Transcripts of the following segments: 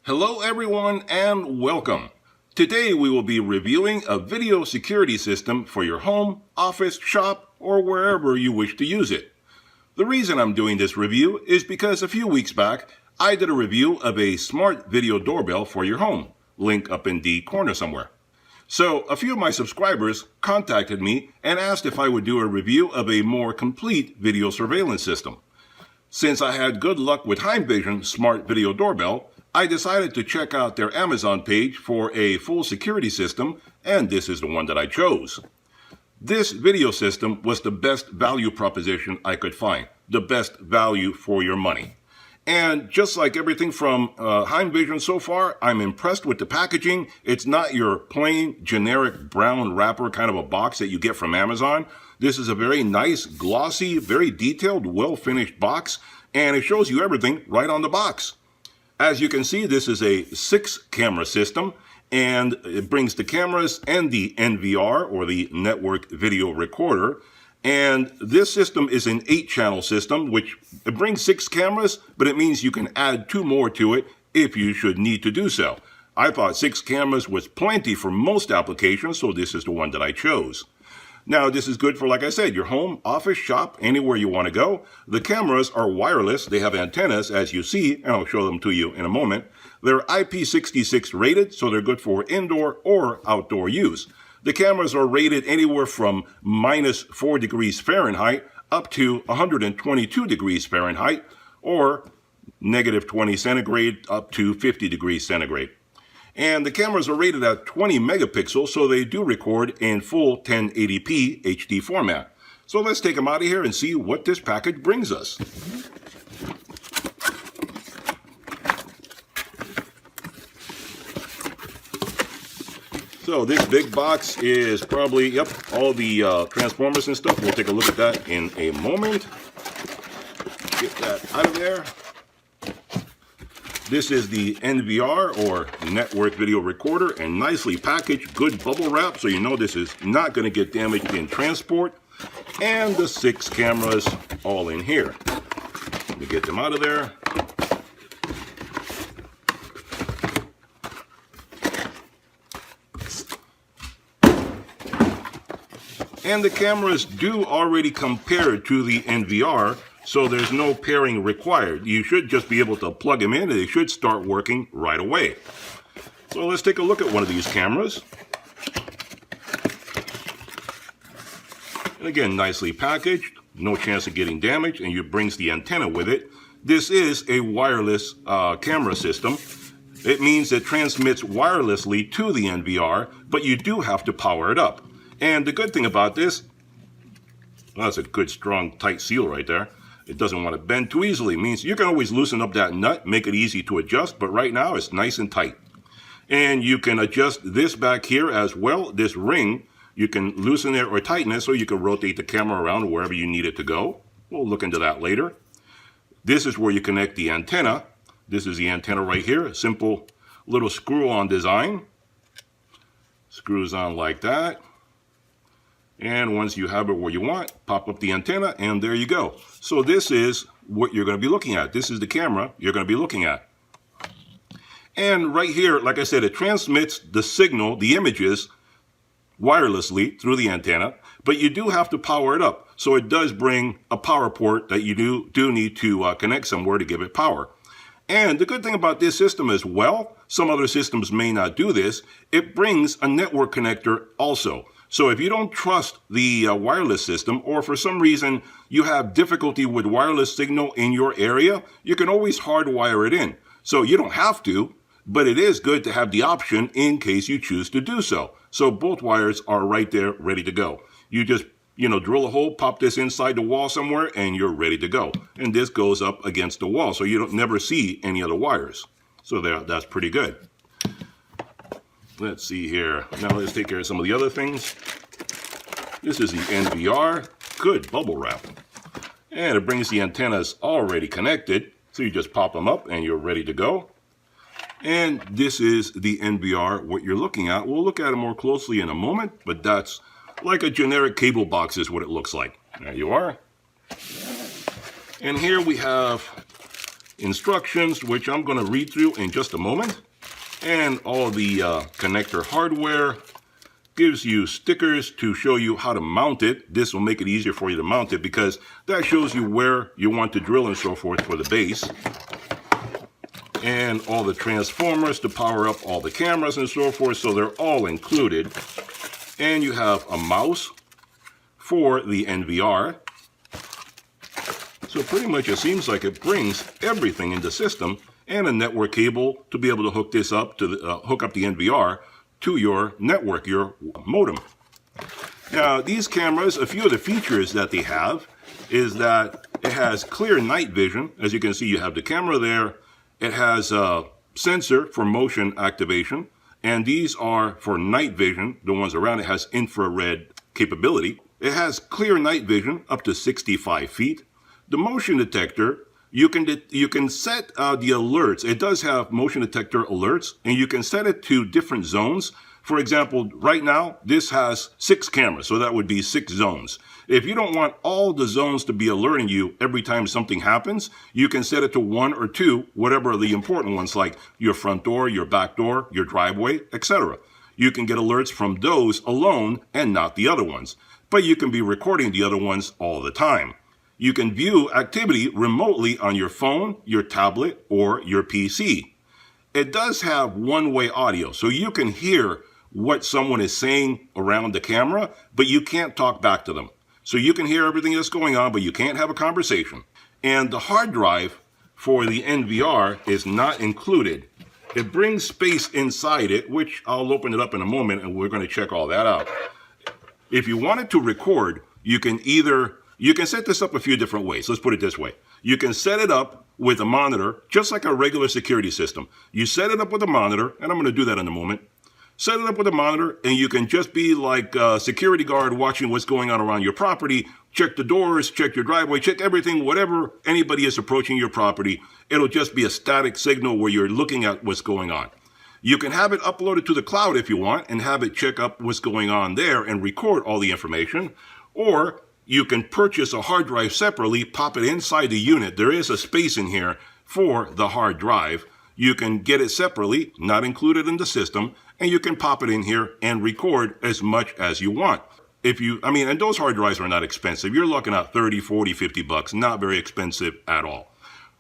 Hello everyone and welcome. Today we will be reviewing a video security system for your home, office, shop, or wherever you wish to use it. The reason I'm doing this review is because a few weeks back I did a review of a smart video doorbell for your home, link up in the corner somewhere. So a few of my subscribers contacted me and asked if I would do a review of a more complete video surveillance system. Since I had good luck with Heimvision smart video doorbell, I decided to check out their Amazon page for a full security system, and this is the one that I chose. This video system was the best value proposition I could find, the best value for your money. And just like everything from Heimvision so far, I'm impressed with the packaging. It's not your plain, generic brown wrapper kind of a box that you get from Amazon. This is a very nice, glossy, very detailed, well-finished box, and it shows you everything right on the box. As you can see, this is a 6-camera system, and it brings the cameras and the NVR, or the network video recorder. And this system is an 8-channel system, which it brings 6 cameras, but it means you can add 2 more to it if you should need to do so. I thought 6 cameras was plenty for most applications, so this is the one that I chose. Now, this is good for, like I said, your home, office, shop, anywhere you want to go. The cameras are wireless. They have antennas, as you see, and I'll show them to you in a moment. They're IP66 rated, so they're good for indoor or outdoor use. The cameras are rated anywhere from -4 degrees Fahrenheit up to 122 degrees Fahrenheit, or -20 centigrade up to 50 degrees centigrade. And the cameras are rated at 20 megapixels, so they do record in full 1080p HD format. So let's take them out of here and see what this package brings us. So this big box is probably, all the transformers and stuff. We'll take a look at that in a moment. Get that out of there. This is the NVR, or network video recorder, and nicely packaged, good bubble wrap, so you know this is not going to get damaged in transport. And the 6 cameras all in here. Let me get them out of there. And the cameras do already compare to the NVR, so there's no pairing required. You should just be able to plug them in and they should start working right away. So let's take a look at one of these cameras. And again, nicely packaged, no chance of getting damaged, and it brings the antenna with it. This is a wireless camera system. It means it transmits wirelessly to the NVR, but you do have to power it up. And the good thing about this, well, that's a good, strong, tight seal right there. It doesn't want to bend too easily. It means you can always loosen up that nut, make it easy to adjust, but right now it's nice and tight. And you can adjust this back here as well, this ring. You can loosen it or tighten it so you can rotate the camera around wherever you need it to go. We'll look into that later. This is where you connect the antenna. This is the antenna right here, a simple little screw-on design. Screws on like that. And once you have it where you want, pop up the antenna, and there you go. So this is what you're going to be looking at. This is the camera you're going to be looking at. And right here, like I said, it transmits the signal, the images, wirelessly through the antenna, but you do have to power it up. So it does bring a power port that you do need to connect somewhere to give it power. And the good thing about this system as well, some other systems may not do this, it brings a network connector also. So if you don't trust the wireless system, or for some reason you have difficulty with wireless signal in your area, you can always hardwire it in. So you don't have to, but it is good to have the option in case you choose to do so. So both wires are right there ready to go. You just, drill a hole, pop this inside the wall somewhere, and you're ready to go. And this goes up against the wall, so you don't never see any other wires. So that's pretty good. Let's see here. Now let's take care of some of the other things. This is the NVR. Good bubble wrap. And it brings the antennas already connected. So you just pop them up and you're ready to go. And this is the NVR, what you're looking at. We'll look at it more closely in a moment, but that's like a generic cable box is what it looks like. There you are. And here we have instructions, which I'm going to read through in just a moment, and all the connector hardware. Gives you stickers to show you how to mount it. This will make it easier for you to mount it because that shows you where you want to drill and so forth for the base. And all the transformers to power up all the cameras and so forth, so they're all included. And you have a mouse for the NVR. So pretty much it seems like it brings everything in the system, and a network cable to be able to hook this up to hook up the NVR to your network, your modem. Now, these cameras, a few of the features that they have is that it has clear night vision. As you can see, you have the camera there. It has a sensor for motion activation, and these are for night vision. The ones around it has infrared capability. It has clear night vision up to 65 feet. The motion detector, you can set the alerts. It does have motion detector alerts, and you can set it to different zones. For example, right now, this has 6 cameras, so that would be 6 zones. If you don't want all the zones to be alerting you every time something happens, you can set it to 1 or 2, whatever are the important ones, like your front door, your back door, your driveway, etc. You can get alerts from those alone and not the other ones. But you can be recording the other ones all the time. You can view activity remotely on your phone, your tablet, or your PC. It does have one-way audio, so you can hear what someone is saying around the camera, but you can't talk back to them. So you can hear everything that's going on, but you can't have a conversation. And the hard drive for the NVR is not included. It brings space inside it, which I'll open it up in a moment, and we're going to check all that out. If you wanted to record, you can set this up a few different ways. Let's put it this way. You can set it up with a monitor, just like a regular security system. You set it up with a monitor, and I'm going to do that in a moment. Set it up with a monitor, and you can just be like a security guard watching what's going on around your property. Check the doors, check your driveway, check everything, whatever anybody is approaching your property. It'll just be a static signal where you're looking at what's going on. You can have it uploaded to the cloud if you want and have it check up what's going on there and record all the information. Or you can purchase a hard drive separately, pop it inside the unit. There is a space in here for the hard drive. You can get it separately, not included in the system, and you can pop it in here and record as much as you want. And those hard drives are not expensive. You're looking at 30, 40, 50 bucks, not very expensive at all.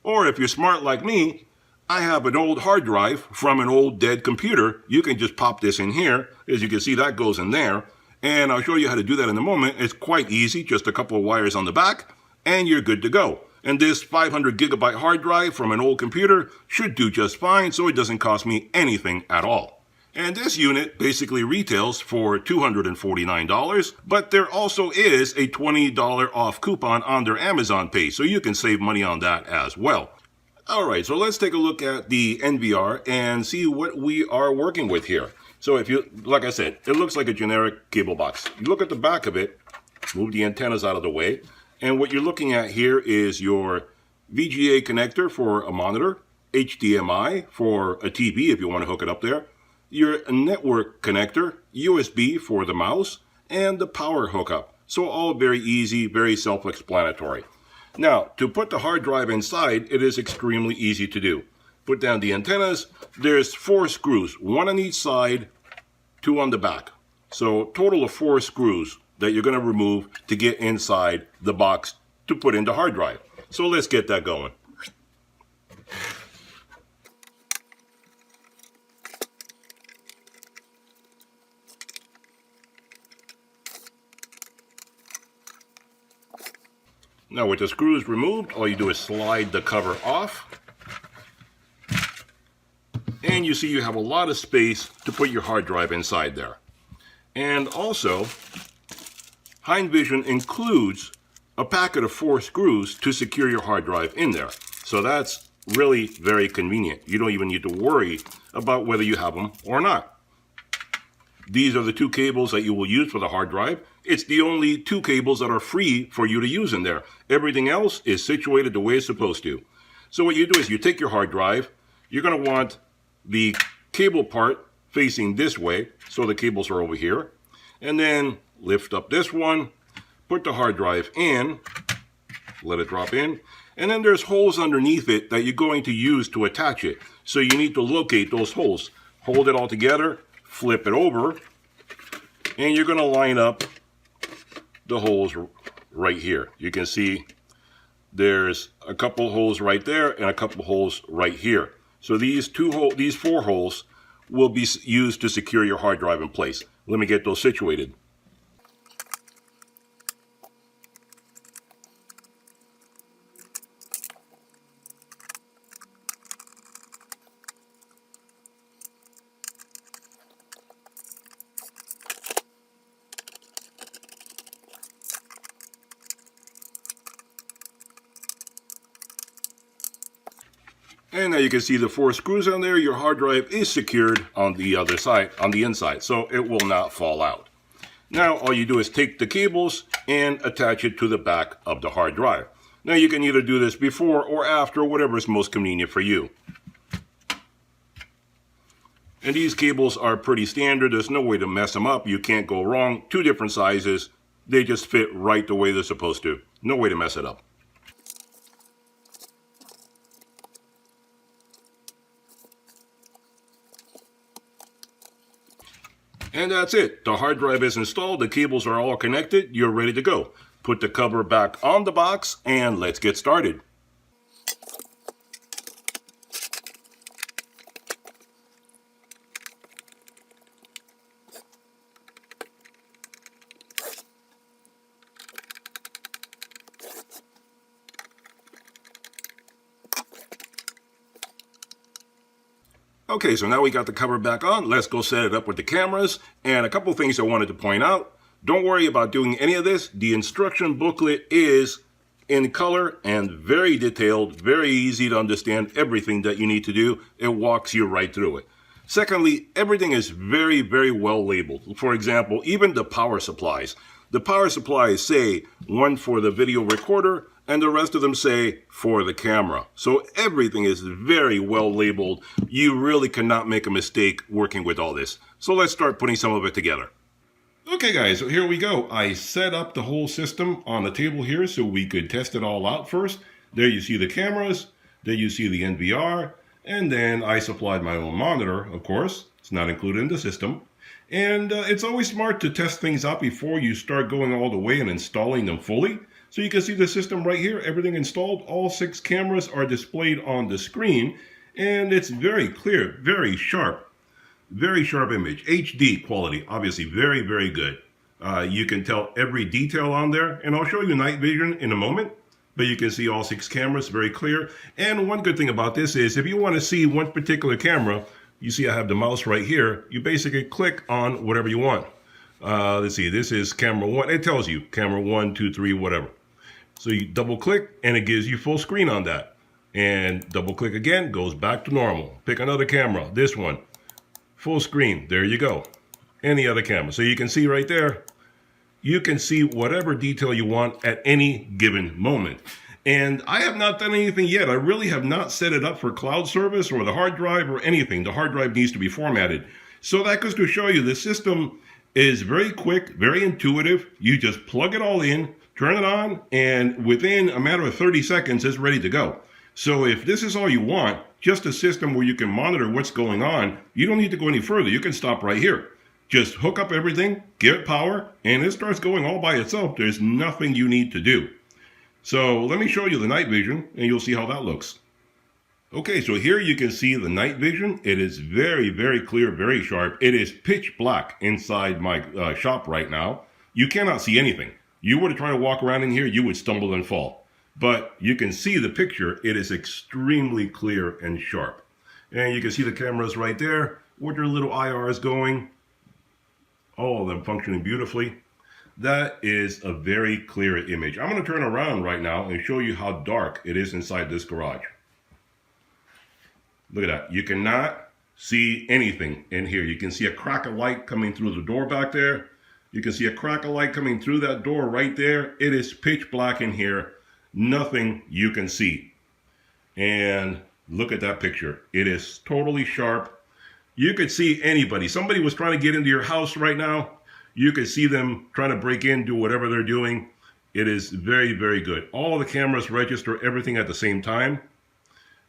Or if you're smart like me, I have an old hard drive from an old dead computer. You can just pop this in here. As you can see, that goes in there. And I'll show you how to do that in a moment. It's quite easy, just a couple of wires on the back, and you're good to go. And this 500 gigabyte hard drive from an old computer should do just fine, so it doesn't cost me anything at all. And this unit basically retails for $249, but there also is a $20 off coupon on their Amazon page, so you can save money on that as well. All right, so let's take a look at the NVR and see what we are working with here. So like I said, it looks like a generic cable box. You look at the back of it, move the antennas out of the way, and what you're looking at here is your VGA connector for a monitor, HDMI for a TV if you want to hook it up there, your network connector, USB for the mouse, and the power hookup. So all very easy, very self-explanatory. Now, to put the hard drive inside, it is extremely easy to do. Put down the antennas. There's 4 screws, 1 on each side, 2 on the back. So total of 4 screws that you're going to remove to get inside the box to put in the hard drive. So let's get that going. Now with the screws removed, all you do is slide the cover off. And you see you have a lot of space to put your hard drive inside there. And also, Heimvision includes a packet of 4 screws to secure your hard drive in there. So that's really very convenient. You don't even need to worry about whether you have them or not. These are the 2 cables that you will use for the hard drive. It's the only 2 cables that are free for you to use in there. Everything else is situated the way it's supposed to. So what you do is you take your hard drive. You're going to want the cable part facing this way, so the cables are over here. And then lift up this one, put the hard drive in, let it drop in. And then there's holes underneath it that you're going to use to attach it. So you need to locate those holes. Hold it all together, flip it over, and you're going to line up the holes right here. You can see there's a couple holes right there and a couple holes right here. So these four holes will be used to secure your hard drive in place. Let me get those situated. And now you can see the 4 screws on there. Your hard drive is secured on the other side, on the inside, so it will not fall out. Now all you do is take the cables and attach it to the back of the hard drive. Now you can either do this before or after, whatever is most convenient for you. And these cables are pretty standard. There's no way to mess them up. You can't go wrong. 2 different sizes. They just fit right the way they're supposed to. No way to mess it up. And that's it. The hard drive is installed. The cables are all connected. You're ready to go. Put the cover back on the box and let's get started. Okay, so now we got the cover back on. Let's go set it up with the cameras. And a couple things I wanted to point out. Don't worry about doing any of this. The instruction booklet is in color and very detailed, very easy to understand everything that you need to do. It walks you right through it. Secondly, everything is very, very well labeled. For example, even the power supplies. The power supplies say one for the video recorder, and the rest of them say for the camera. So everything is very well labeled. You really cannot make a mistake working with all this. So let's start putting some of it together. Okay guys, so here we go. I set up the whole system on the table here so we could test it all out first. There you see the cameras, there you see the NVR, and then I supplied my own monitor, of course. It's not included in the system. And it's always smart to test things out before you start going all the way and installing them fully. So you can see the system right here, everything installed. All 6 cameras are displayed on the screen, and it's very clear, very sharp image. HD quality, obviously very, very good. You can tell every detail on there, and I'll show you night vision in a moment, but you can see all 6 cameras very clear. And one good thing about this is if you want to see one particular camera, you see I have the mouse right here, you basically click on whatever you want. Let's see, this is camera 1. It tells you camera 1, 2, 3, whatever. So you double click and it gives you full screen on that. And double click again, goes back to normal. Pick another camera, this one, full screen, there you go. Any other camera. So you can see right there, you can see whatever detail you want at any given moment. And I have not done anything yet. I really have not set it up for cloud service or the hard drive or anything. The hard drive needs to be formatted. So that goes to show you the system is very quick, very intuitive. You just plug it all in, turn it on, and within a matter of 30 seconds, it's ready to go. So if this is all you want, just a system where you can monitor what's going on, you don't need to go any further. You can stop right here. Just hook up everything, give it power, and it starts going all by itself. There's nothing you need to do. So let me show you the night vision, and you'll see how that looks. Okay, so here you can see the night vision. It is very, very clear, very sharp. It is pitch black inside my shop right now. You cannot see anything. You were to try to walk around in here, you would stumble and fall. But you can see the picture. It is extremely clear and sharp. And you can see the cameras right there with their little IRs going. All of them functioning beautifully. That is a very clear image. I'm going to turn around right now and show you how dark it is inside this garage. Look at that. You cannot see anything in here. You can see a crack of light coming through the door back there. You can see a crack of light coming through that door right there. It is pitch black in here. Nothing you can see. And look at that picture. It is totally sharp. You could see anybody. Somebody was trying to get into your house right now. You could see them trying to break in, do whatever they're doing. It is very, very good. All the cameras register everything at the same time,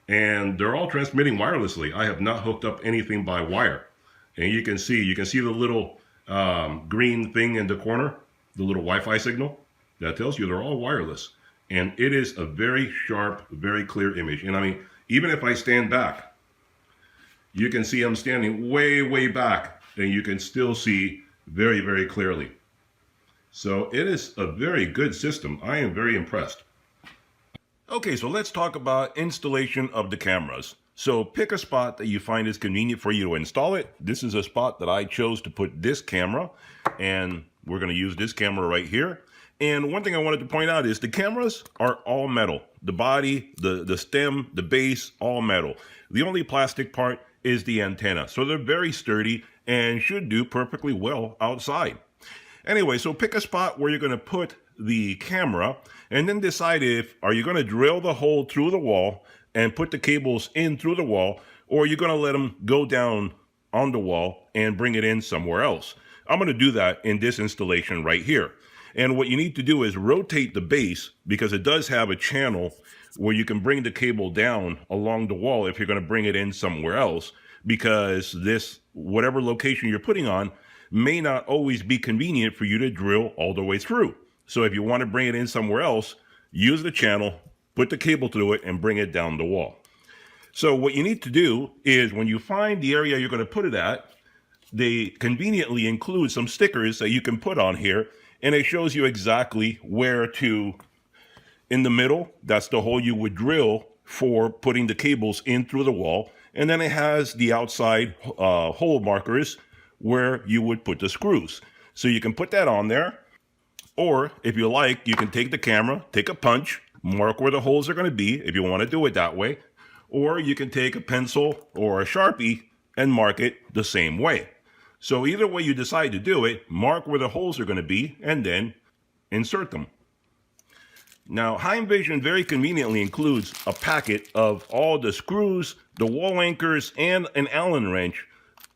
and they're all transmitting wirelessly. I have not hooked up anything by wire. And you can see the little green thing in the corner, the little Wi-Fi signal. That tells you they're all wireless. And it is a very sharp, very clear image. And I mean, even if I stand back, you can see I'm standing way, way back, and you can still see very, very clearly. So it is a very good system. I am very impressed. Okay, so let's talk about installation of the cameras. So pick a spot that you find is convenient for you to install it. This is a spot that I chose to put this camera, and we're going to use this camera right here. And one thing I wanted to point out is the cameras are all metal. The body, the stem, the base, all metal. The only plastic part is the antenna. So they're very sturdy and should do perfectly well outside. Anyway, so pick a spot where you're going to put the camera, and then decide are you going to drill the hole through the wall and put the cables in through the wall, or are you going to let them go down on the wall and bring it in somewhere else. I'm going to do that in this installation right here. And what you need to do is rotate the base, because it does have a channel where you can bring the cable down along the wall if you're going to bring it in somewhere else, because this, whatever location you're putting on, may not always be convenient for you to drill all the way through. So if you want to bring it in somewhere else, use the channel, put the cable through it, and bring it down the wall. So what you need to do is, when you find the area you're going to put it at, they conveniently include some stickers that you can put on here, and it shows you exactly where to, in the middle, that's the hole you would drill for putting the cables in through the wall. And then it has the outside hole markers where you would put the screws. So you can put that on there, or if you like, you can take the camera, take a punch, mark where the holes are going to be if you want to do it that way, or you can take a pencil or a Sharpie and mark it the same way. So either way you decide to do it, mark where the holes are going to be and then insert them. Now, Heimvision very conveniently includes a packet of all the screws, the wall anchors, and an Allen wrench.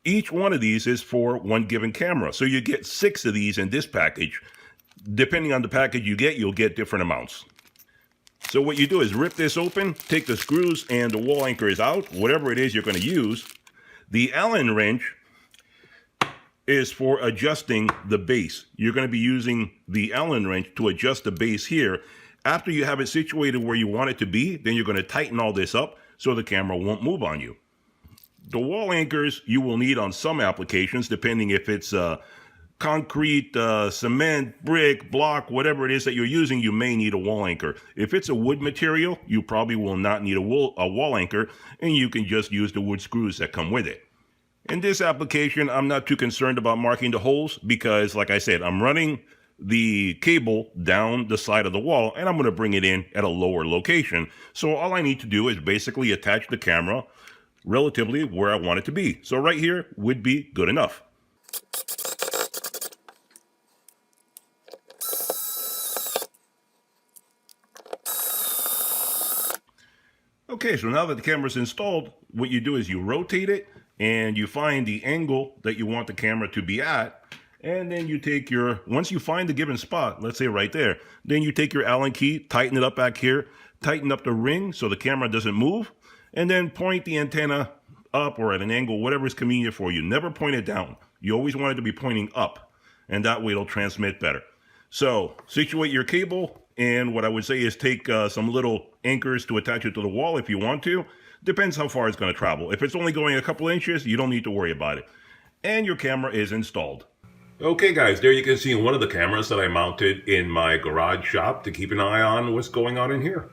Each one of these is for one given camera. So you get 6 of these in this package. Depending on the package you get, you'll get different amounts. So what you do is rip this open, take the screws and the wall anchors out, whatever it is you're going to use. The Allen wrench is for adjusting the base. You're going to be using the Allen wrench to adjust the base here. After you have it situated where you want it to be, then you're going to tighten all this up so the camera won't move on you. The wall anchors you will need on some applications, depending if it's concrete, cement, brick, block, whatever it is that you're using, you may need a wall anchor. If it's a wood material, you probably will not need a wall anchor, and you can just use the wood screws that come with it. In this application, I'm not too concerned about marking the holes because, like I said, I'm running the cable down the side of the wall, and I'm going to bring it in at a lower location. So all I need to do is basically attach the camera relatively where I want it to be. So right here would be good enough. Okay, so now that the camera's installed, what you do is you rotate it and you find the angle that you want the camera to be at. And then you take once you find the given spot, let's say right there, then you take your Allen key, tighten it up back here, tighten up the ring so the camera doesn't move, and then point the antenna up or at an angle, whatever is convenient for you. Never point it down. You always want it to be pointing up, and that way it'll transmit better. So situate your cable, and what I would say is take some little anchors to attach it to the wall if you want to. Depends how far it's going to travel. If it's only going a couple inches, you don't need to worry about it. And your camera is installed. Okay guys, there you can see one of the cameras that I mounted in my garage shop to keep an eye on what's going on in here.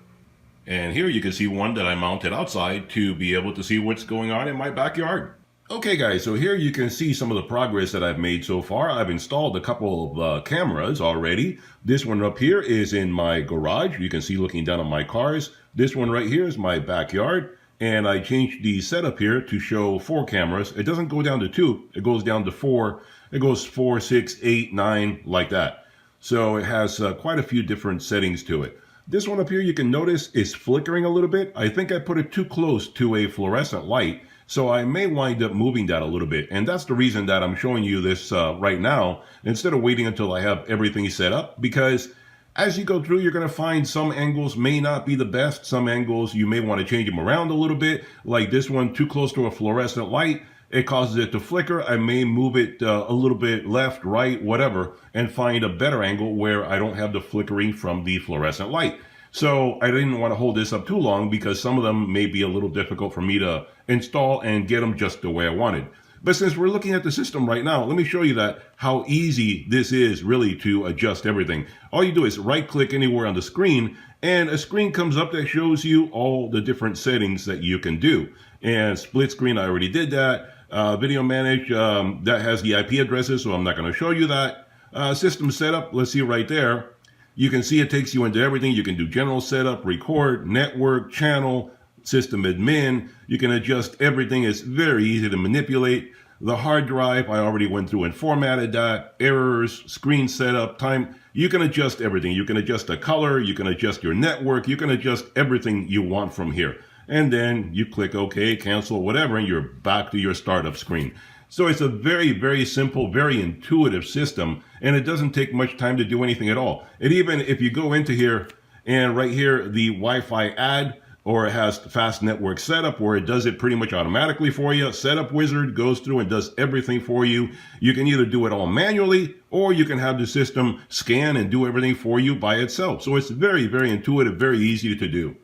And here you can see one that I mounted outside to be able to see what's going on in my backyard. Okay guys, so here you can see some of the progress that I've made so far. I've installed a couple of cameras already. This one up here is in my garage. You can see looking down on my cars. This one right here is my backyard. And I changed the setup here to show 4 cameras. It doesn't go down to 2, it goes down to 4. It goes 4, 6, 8, 9, like that. So it has quite a few different settings to it. This one up here you can notice is flickering a little bit. I think I put it too close to a fluorescent light. So I may wind up moving that a little bit. And that's the reason that I'm showing you this right now, instead of waiting until I have everything set up. Because As you go through, you're going to find some angles may not be the best. Some angles, you may want to change them around a little bit. Like this one, too close to a fluorescent light, it causes it to flicker. I may move it a little bit left, right, whatever, and find a better angle where I don't have the flickering from the fluorescent light. So I didn't want to hold this up too long because some of them may be a little difficult for me to install and get them just the way I wanted. But since we're looking at the system right now, let me show you that how easy this is really to adjust everything. All you do is right click anywhere on the screen and a screen comes up that shows you all the different settings that you can do. And split screen, I already did that. Video manage, that has the IP addresses, so I'm not going to show you that. System setup, let's see right there. You can see it takes you into everything. You can do general setup, record, network, channel, system admin. You can adjust everything. It's very easy to manipulate. The hard drive, I already went through and formatted that. Errors, screen setup, time. You can adjust everything. You can adjust the color. You can adjust your network. You can adjust everything you want from here. And then you click OK, cancel, whatever, and you're back to your startup screen. So it's a very, very simple, very intuitive system, and it doesn't take much time to do anything at all. And even if you go into here, and right here, the Wi-Fi add, or it has fast network setup, where it does it pretty much automatically for you. Setup Wizard goes through and does everything for you. You can either do it all manually, or you can have the system scan and do everything for you by itself. So it's very, very intuitive, very easy to do.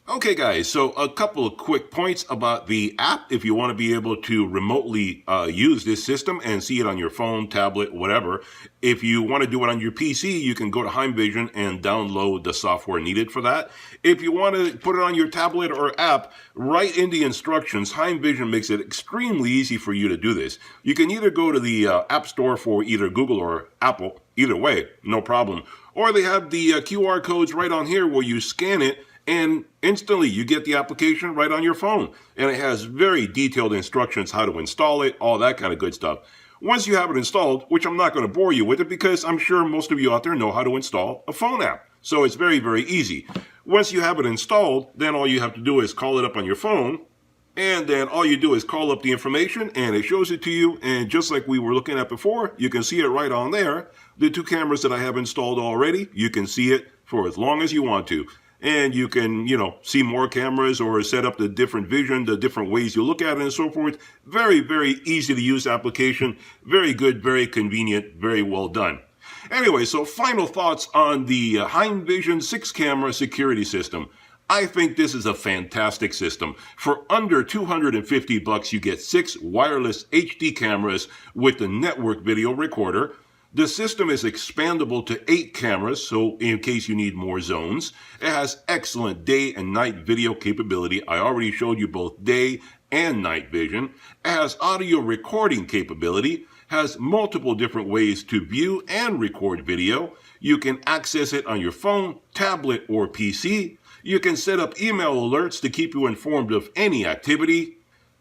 Okay, guys, so a couple of quick points about the app if you want to be able to remotely use this system and see it on your phone, tablet, whatever. If you want to do it on your PC, you can go to Heimvision and download the software needed for that. If you want to put it on your tablet or app, write in the instructions. Heimvision makes it extremely easy for you to do this. You can either go to the App Store for either Google or Apple, either way, no problem. Or they have the QR codes right on here where you scan it, and instantly you get the application right on your phone. And it has very detailed instructions how to install it, all that kind of good stuff. Once you have it installed, which I'm not going to bore you with it because I'm sure most of you out there know how to install a phone app. So it's very, very easy. Once you have it installed, then all you have to do is call it up on your phone. And then all you do is call up the information and it shows it to you. And just like we were looking at before, you can see it right on there. The 2 cameras that I have installed already, you can see it for as long as you want to. And you can, see more cameras or set up the different vision, the different ways you look at it and so forth. Very, very easy to use application. Very good, very convenient, very well done. Anyway, so final thoughts on the Heimvision 6-camera security system. I think this is a fantastic system. For under $250, you get 6 wireless HD cameras with the network video recorder. The system is expandable to 8 cameras, so in case you need more zones. It has excellent day and night video capability. I already showed you both day and night vision. It has audio recording capability, has multiple different ways to view and record video. You can access it on your phone, tablet, or PC. You can set up email alerts to keep you informed of any activity.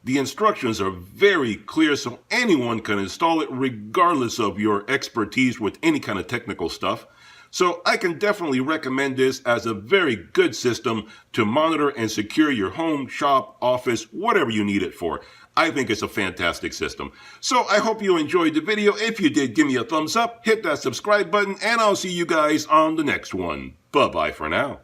The instructions are very clear, so anyone can install it regardless of your expertise with any kind of technical stuff. So I can definitely recommend this as a very good system to monitor and secure your home, shop, office, whatever you need it for. I think it's a fantastic system. So I hope you enjoyed the video. If you did, give me a thumbs up, hit that subscribe button, and I'll see you guys on the next one. Bye-bye for now.